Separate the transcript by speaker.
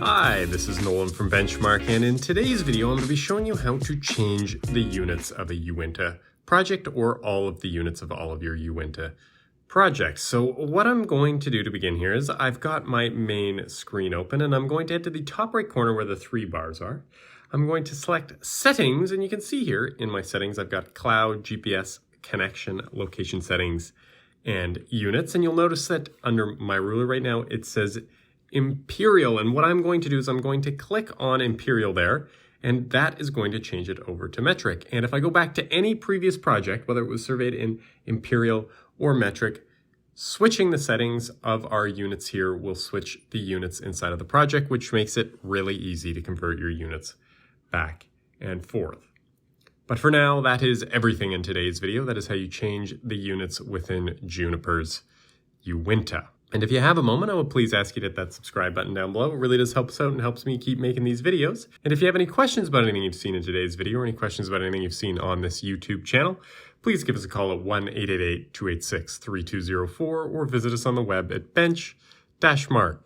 Speaker 1: Hi, this is Nolan from Benchmark, and in today's video I'm going to be showing you how to change the units of a Uinta project or all of the units of all of your Uinta projects. So what I'm going to do to begin here is I've got my main screen open and I'm going to head to the top right corner where the three bars are. I'm going to select Settings, and you can see here in my settings I've got Cloud, GPS, Connection, Location Settings, and Units, and you'll notice that under my ruler right now it says Imperial, and what I'm going to do is I'm going to click on Imperial there, and that is going to change it over to metric. And if I go back to any previous project, whether it was surveyed in Imperial or metric, switching the settings of our units here will switch the units inside of the project, which makes it really easy to convert your units back and forth. But for now, that is everything in today's video. That is how you change the units within Juniper's Uinta. And if you have a moment, I would please ask you to hit that subscribe button down below. It really does help us out and helps me keep making these videos. And if you have any questions about anything you've seen in today's video or any questions about anything you've seen on this YouTube channel, please give us a call at 1-888-286-3204 or visit us on the web at bench-mark.ca.